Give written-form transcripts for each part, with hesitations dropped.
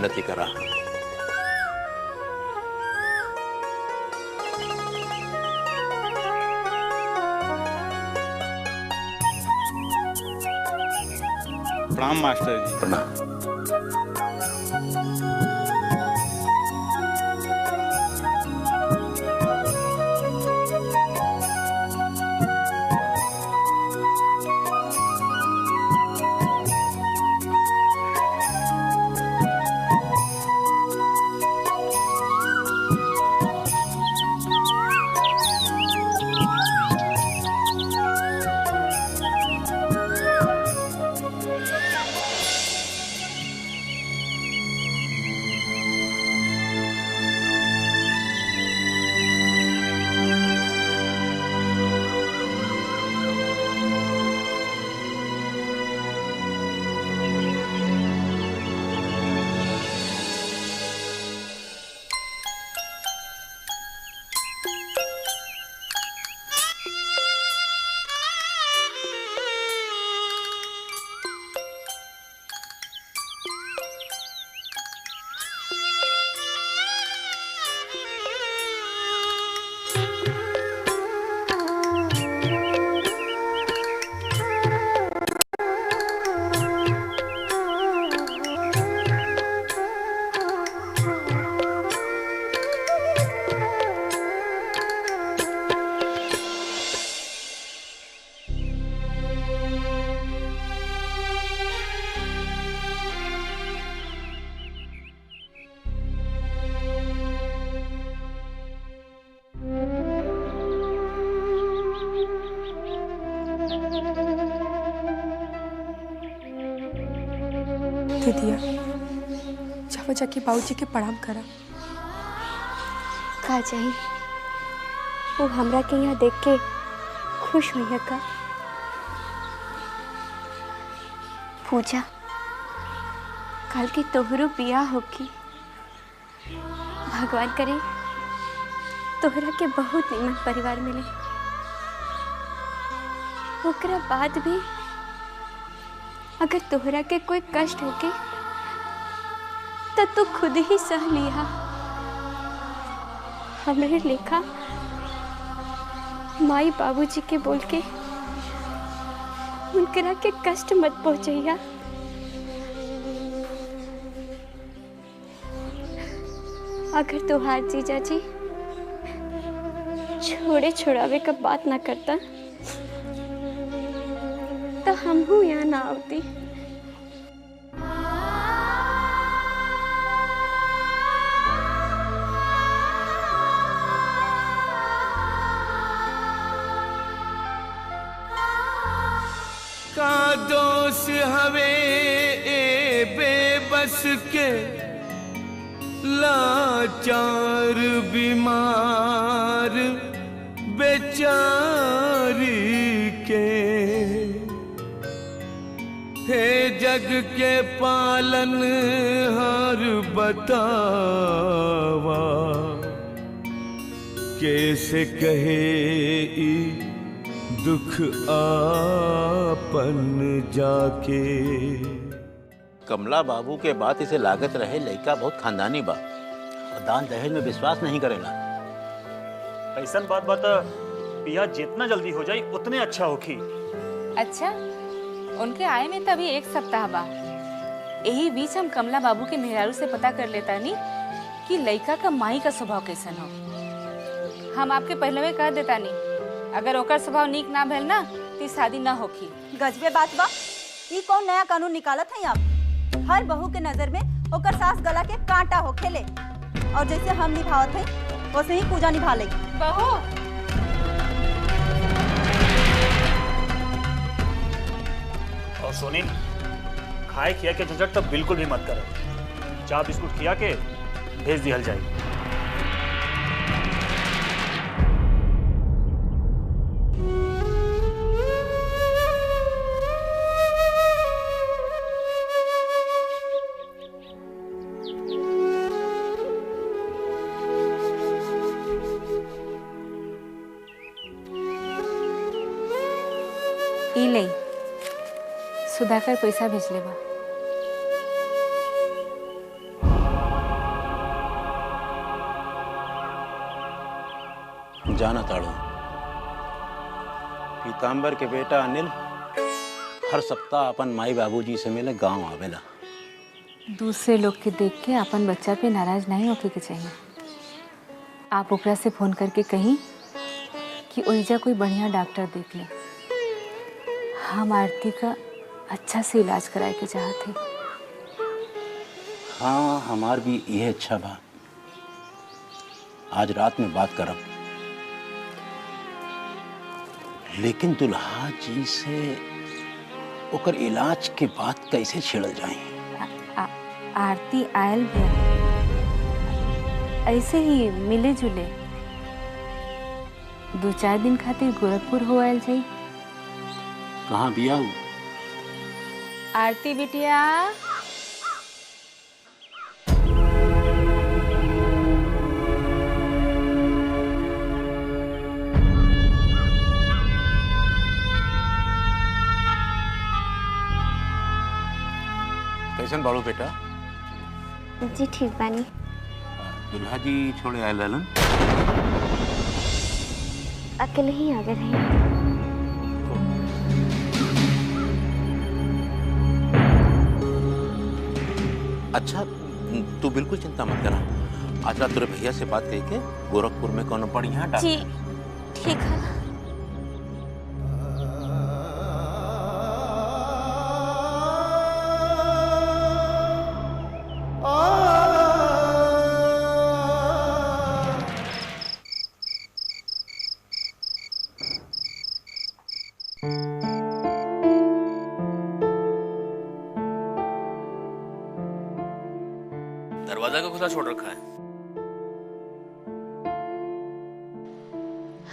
उन्नति करा। प्रणाम मास्टर जी। प्रणाम। दीदिया जाओ जाके बाबूजी के प्रणाम करा। का चाहिए वो हमरा के यहाँ देख के खुश हुई है का? पूजा कल के तोहरो बियाह होगी। भगवान करे तोहरा के बहुत निमन परिवार मिले। ओकरा बाद भी अगर तोहरा के कोई कष्ट होके तो तू खुद ही सह लिया। हमरे लेखा माई बाबूजी के बोल के उनकरा के कष्ट मत पहुंचैया। अगर तोहार जीजा जी छोड़े छोड़ावे का बात ना करता तो हमहू यहाँ ना आती। का दोष हवे ए बेबस के लाचार बीमार बेचारी के। हे जग के पालन हार बतावा कैसे कहे ई दुख आपन जाके। कमला बाबू के बात इसे लागत रहे लड़का बहुत खानदानी बा और दान दहेज में विश्वास नहीं करेला। ऐसा बात बता बियाह जितना जल्दी हो जाए उतने अच्छा होगी। अच्छा उनके आए में तभी 1 सप्ताह बा। यही बीच हम कमला बाबू के मेहरारू से पता कर लेता नी कि लड़का का माई का स्वभाव कैसन हो। हम आपके पहले में कह देता नी अगर ओकर स्वभाव नीक ना भेल ना तो शादी ना होगी। गजबे बात बा। ई कौन नया कानून निकालत है आप? हर बहू के नजर में ओकर सास गला के कांटा हो खेले और जैसे हम निभावत है वैसे ही पूजा निभा ले। बहू और सोनी खाए खिया के झंझट तो बिल्कुल भी मत करो। चाय बिस्कुट खिया के भेज दिया जाए। ई ले सुधाकर पैसा भेजले बा। जाना ताड़ो, पीताम्बर के बेटा अनिल हर सप्ताह अपन माई बाबूजी से मिले गांव आवेला। दूसरे लोग के देख के अपन बच्चा पे नाराज नहीं होके के चाहिए। आप ओकरा से फोन करके कहीं कि ओइजा कोई बढ़िया डॉक्टर देख ले। हम आरती का अच्छा से इलाज कराए के चाहते। हाँ, हमार भी यह अच्छा बा। आज रात में बात करब, लेकिन दुल्हा जी से ओकर इलाज के बात कैसे छेड़ल जाए? आरती आयल भी ऐसे ही मिले जुले 2-4 दिन खातिर गोरखपुर हो आयल जाई। कहाँ बिया हूँ? आरती बिटिया, कैसन बाड़ू बेटा? जी ठीक बानी। दुल्हा जी छोड़े आयल रहलन? अकेले ही आ गए रहे। अच्छा, तू बिल्कुल चिंता मत करा। आज रात तेरे भैया से बात करके गोरखपुर में कौन बढ़िया डॉक्टर। जी ठीक है। दरवाजा को खुला छोड़ रखा है।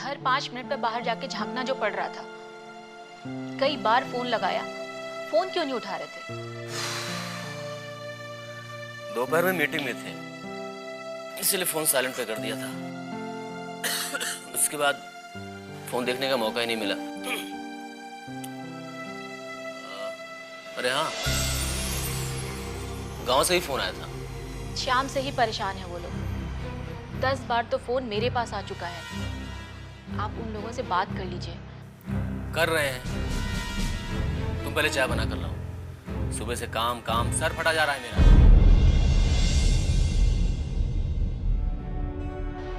हर 5 मिनट पे बाहर जाके झांकना जो पड़ रहा था। कई बार फोन लगाया, फोन क्यों नहीं उठा रहे थे? दोपहर में मीटिंग में थे, इसलिए फोन साइलेंट पे कर दिया था। उसके बाद फोन देखने का मौका ही नहीं मिला। अरे हाँ, गांव से ही फोन आया था। शाम से ही परेशान है वो लोग। 10 बार तो फोन मेरे पास आ चुका है। आप उन लोगों से बात कर लीजिए। कर रहे हैं। तुम पहले चाय बना कर लाओ। सुबह से काम काम सर फटा जा रहा है मेरा।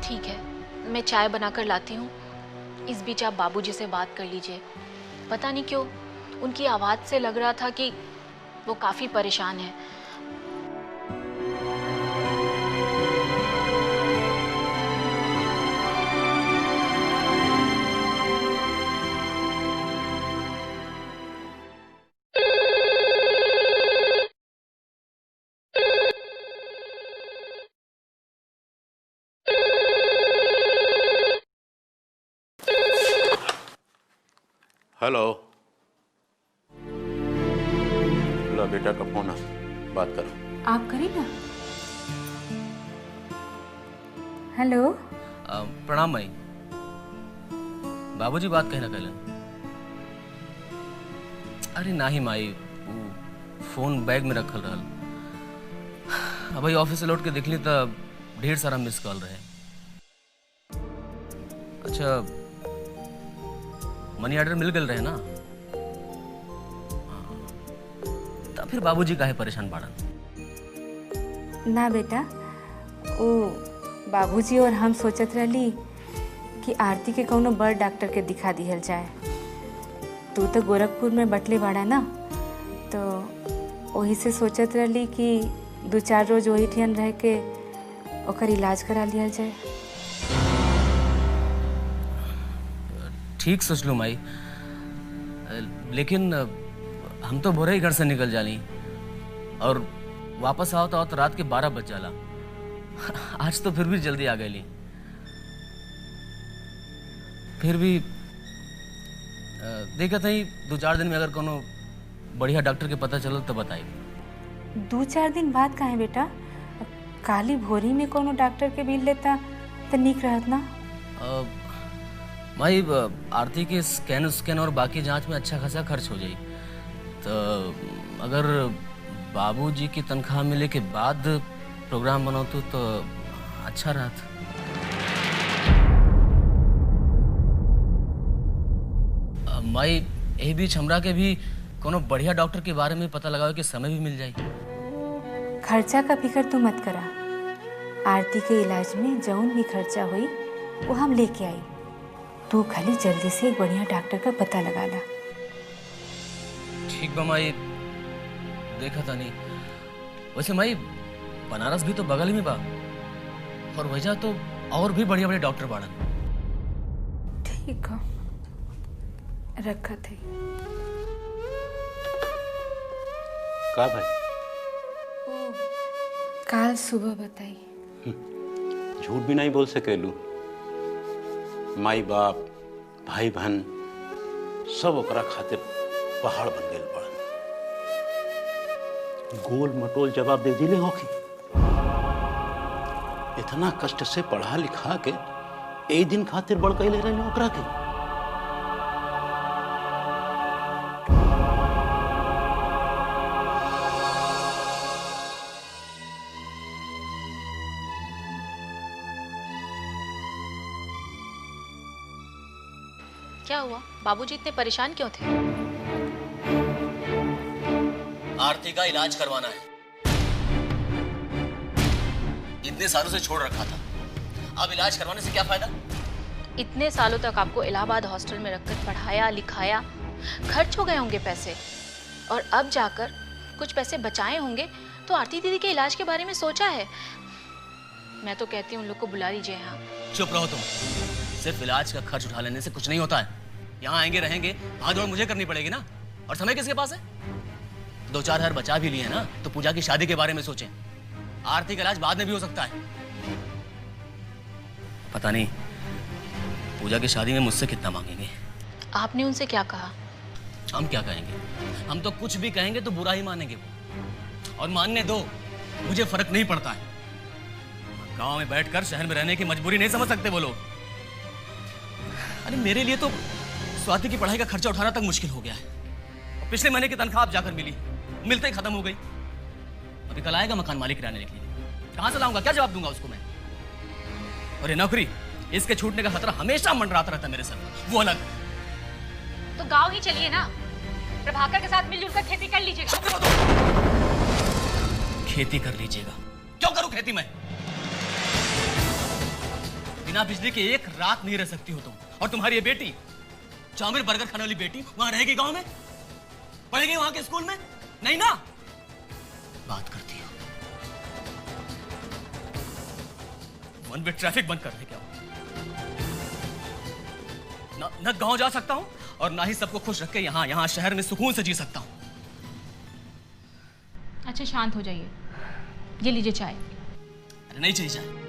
ठीक है, मैं चाय बनाकर लाती हूँ। इस बीच आप बाबूजी से बात कर लीजिए। पता नहीं क्यों उनकी आवाज़ से लग रहा था कि वो काफ़ी परेशान है। हेलो, लो बेटा का फोन है, बात करो। आप करें ना। हेलो। प्रणाम माई। बाबूजी बात कहीं ना कहलन। अरे नाही माई, वो फोन बैग में रखल रहल। अब ऑफिस से लौट के देखली तो ढेर सारा मिस कॉल रहे। अच्छा, मनी ऑर्डर मिल गए रहे ना? तब फिर बाबूजी काहे परेशान बाड़न? ना बेटा, वो बाबूजी और हम सोचत रहली कि आरती के कौनो बड़ डॉक्टर के दिखा दिहल जाए। तू तो गोरखपुर में बटले बाड़ा ना, तो वही से सोचत रहली कि 2-4 रोज वही ठियन रह के ओकर इलाज करा लिया जाए। ठीक सोच लो माई, लेकिन हम तो भोरे ही घर से निकल जानी और वापस आओ तो रात के 12 बज जाला। आज तो फिर भी जल्दी आ गई। फिर भी देखा था 2-4 दिन में अगर कोनो बढ़िया डॉक्टर के पता चलो तो बताइए। 2-4 दिन बाद कहाँ बेटा? काली भोरी में कोनो डॉक्टर के बिल लेता तो निक रहत ना। माई, आरती के स्कैन और बाकी जांच में अच्छा खासा खर्च हो जाए। तो अगर बाबूजी की तनख्वाह मिले के बाद प्रोग्राम बनाओ तो अच्छा रहता। माई यही बीच हमरा के भी कोनो बढ़िया डॉक्टर के बारे में पता लगावे के समय भी मिल जाए। खर्चा का फिक्र तू मत करा। आरती के इलाज में जौन भी खर्चा हुई वो हम लेके आई। तू खाली जल्दी से एक बढ़िया डॉक्टर का पता लगा ला। ठीक बा माई, देखा था नहीं। वैसे माई बनारस भी तो बगल में बा और वजह तो और भी बढ़िया बढ़िया डॉक्टर बाड़न। ठीक है, रखा थे। का भाई? काल सुबह बताई। झूठ भी नहीं बोल सकेलू। माई बाप भाई बहन सब ओकरा खातिर पहाड़ बन गए पड़न। गोल मटोल जवाब दे दिले होखी। इतना कष्ट से पढ़ा लिखा के एक दिन खातिर बढ़ के ले रहे ओकरा के। क्या हुआ? बाबूजी इतने परेशान क्यों थे? आरती का इलाज करवाना है। इतने सालों से छोड़ रखा था, अब इलाज करवाने से क्या फायदा? इतने सालों तक आपको इलाहाबाद हॉस्टल में रखकर पढ़ाया लिखाया, खर्च हो गए होंगे पैसे, और अब जाकर कुछ पैसे बचाए होंगे तो आरती दीदी के इलाज के बारे में सोचा है? मैं तो कहती हूँ उन लोग को बुला लीजिए यहाँ। चुप रहो तुम। सिर्फ इलाज का खर्च उठा लेने से कुछ नहीं होता है। यहाँ आएंगे रहेंगे, भागदौड़ मुझे करनी पड़ेगी ना। और समय किसके पास है? 2-4 हज़ार बचा भी लिए ना तो पूजा की शादी के बारे में सोचें। आरती का इलाज बाद में भी हो सकता है। पता नहीं पूजा की शादी में मुझसे कितना मांगेंगे। आपने उनसे क्या कहा? हम क्या कहेंगे? हम तो कुछ भी कहेंगे तो बुरा ही मानेंगे वो। और मानने दो, मुझे फर्क नहीं पड़ता है। गांव में बैठकर शहर में रहने की मजबूरी नहीं समझ सकते वो लोग। अरे मेरे लिए तो स्वाति की पढ़ाई का खर्चा उठाना तक मुश्किल हो गया है। और पिछले महीने की तनख्वाह अब जाकर मिली, मिलते ही खत्म हो गई। अभी कल आएगा मकान मालिक रहने के लिए, कहां से लाऊंगा? क्या जवाब दूंगा उसको मैं? और ये नौकरी, इसके छूटने का खतरा हमेशा मंडराता रहता है मेरे सर पर। वो अलग। तो गांव ही चलिए ना, प्रभाकर के साथ मिलजुल कर खेती कर लीजिएगा। खेती कर लीजिएगा? क्यों करूं खेती मैं? बिना बिजली के एक रात नहीं रह सकती हो तुम। और तुम्हारी ये बेटी, चाउमीन बर्गर खाने वाली बेटी, वहां रहेगी गांव में? पढ़ेगी वहां के स्कूल में? नहीं ना। बात करती हो वन वे ट्रैफिक बंद कर दे क्या? न गांव जा सकता हूं और ना ही सबको खुश रख के यहां शहर में सुकून से जी सकता हूं। अच्छा शांत हो जाइए, ये लीजिए चाय। अरे नहीं चाहिए चाय।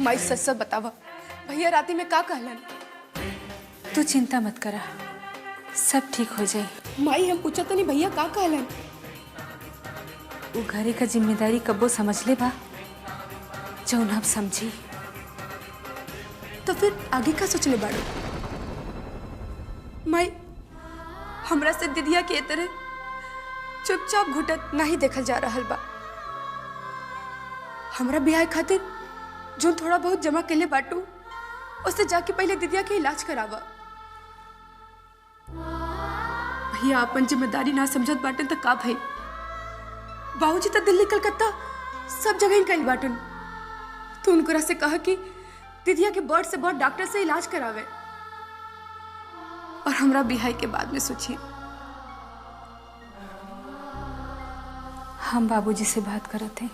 माई सच सच बतावा, भैया राती में का कहलन? तू चिंता मत करा, सब ठीक हो जाए। माई हम पूछा तो नहीं भैया का कहलन? वो घरे का जिम्मेदारी कब्बो समझ ले बा, जौन हम समझी। तो फिर आगे का सोचले बाड़ो? माई हमरा से दीदिया के तरह चुपचाप घुटत नहीं देखल जा रहा बा। हमरा ब्याह खातिर जो थोड़ा बहुत जमा के लिए बाटू, उससे जाके पहले दीदिया के इलाज करावा। भैया अपन जिम्मेदारी ना समझत बाटन तो का भाई? बाबूजी तो दिल्ली कलकत्ता सब जगह ही कल बाटन। तो उनकरा से कहा कि दीदिया के बड़ से बड़ डॉक्टर से इलाज करावे, और हमरा बिहाई के बाद में सोचिए। हम बाबूजी से बात करत हैं।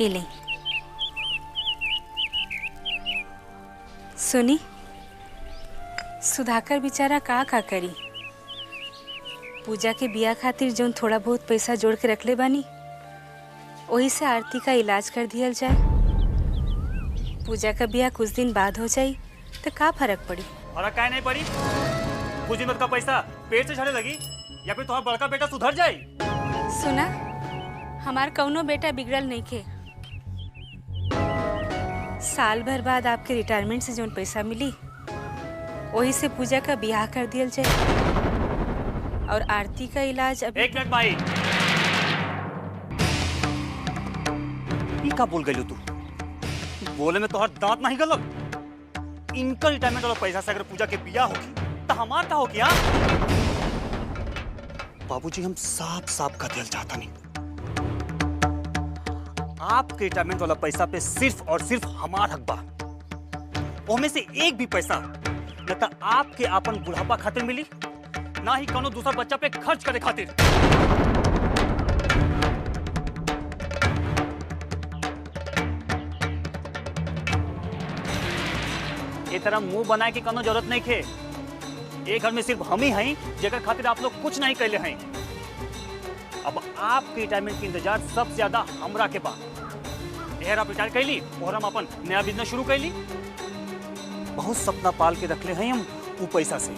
ले सुनी, सुधाकर बेचारा का करी। पूजा के बिया खातिर जो थोड़ा बहुत पैसा जोड़ के रखले बानी वही से आरती का इलाज कर दिया जाए। पूजा का बिया कुछ दिन बाद हो जाई तो का फर्क पड़ी? फर्क काहे नहीं पड़ी? कुछ दिन का पैसा पेट से झड़े लगी या फिर तुम्हारा बड़का बेटा सुधर जाए? सुना, हमार कौनो बेटा बिगड़ल नहीं के। साल भर बाद आपके रिटायरमेंट से जो पैसा मिली वही से पूजा का ब्याह कर दिया जाए और आरती का इलाज अभी। एक मिनट माई, ये का बोल गई तू? बोले में तोहर दांत नहीं गलत। इनका रिटायरमेंट वाला पैसा से अगर पूजा के ब्याह होगी तो हमार का होगी? बाबूजी हम साफ साफ का दिल चाहता नहीं। आपके रिटायरमेंट वाला पैसा पे सिर्फ और सिर्फ हमार हक बा। ओमे से एक भी पैसा न तो आपके आपन बुढ़ापा खातिर मिली ना ही कोनो दूसरा बच्चा पे खर्च करे खातिर। ये तरह मुंह बनाए की कोनो जरूरत नहीं थे। एक घर में सिर्फ हम ही हैं जेकर खातिर आप लोग कुछ नहीं कैले हैं। अब आपके रिटायरमेंट के इंतजार सबसे ज्यादा हमरा के बा। एहर आप रिटायर कैली और हम अपन नया बिजनेस शुरू कैली। बहुत सपना पाल के रखले हैं हम वो पैसा से।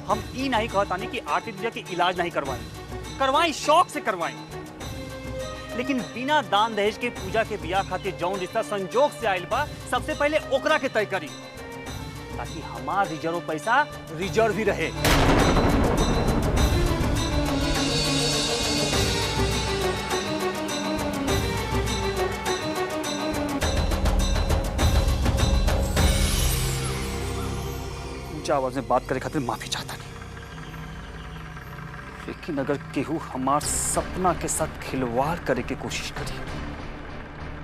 हम ई नहीं कहतानी कि आरती दीदी के इलाज नहीं करवाएं, शौक से करवाएं, लेकिन बिना दान दहेज के पूजा के बियाह खातिर जौन रिश्ता संजोग से आयल बा सबसे पहले ओकरा के तय करी ताकि हमार रिजर्व पैसा रिजर्व ही रहे। आवाज में बात करे खातिर माफी चाहता नहीं, लेकिन अगर केहू हमार सपना के साथ खिलवाड़ करे की कोशिश करी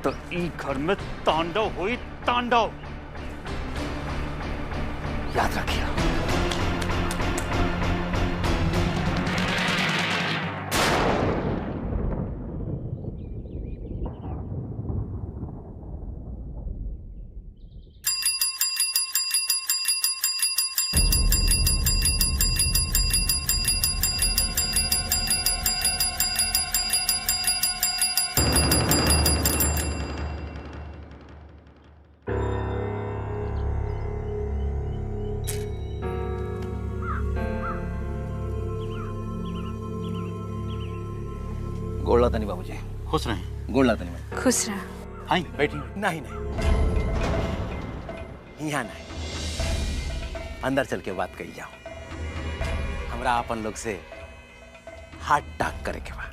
तो ई घर में तांडव हुई, तांडव। याद रखिए। गोड़ तनी बाबूजी। खुश रहे। गोड़ तनी। खुश रहा। आई बैठी। नहीं यहाँ नहीं, अंदर चल के बात कही जाओ। हमरा अपन लोग से हाथ टाक करे के बा।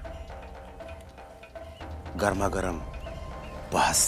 गर्मा गर्म बस।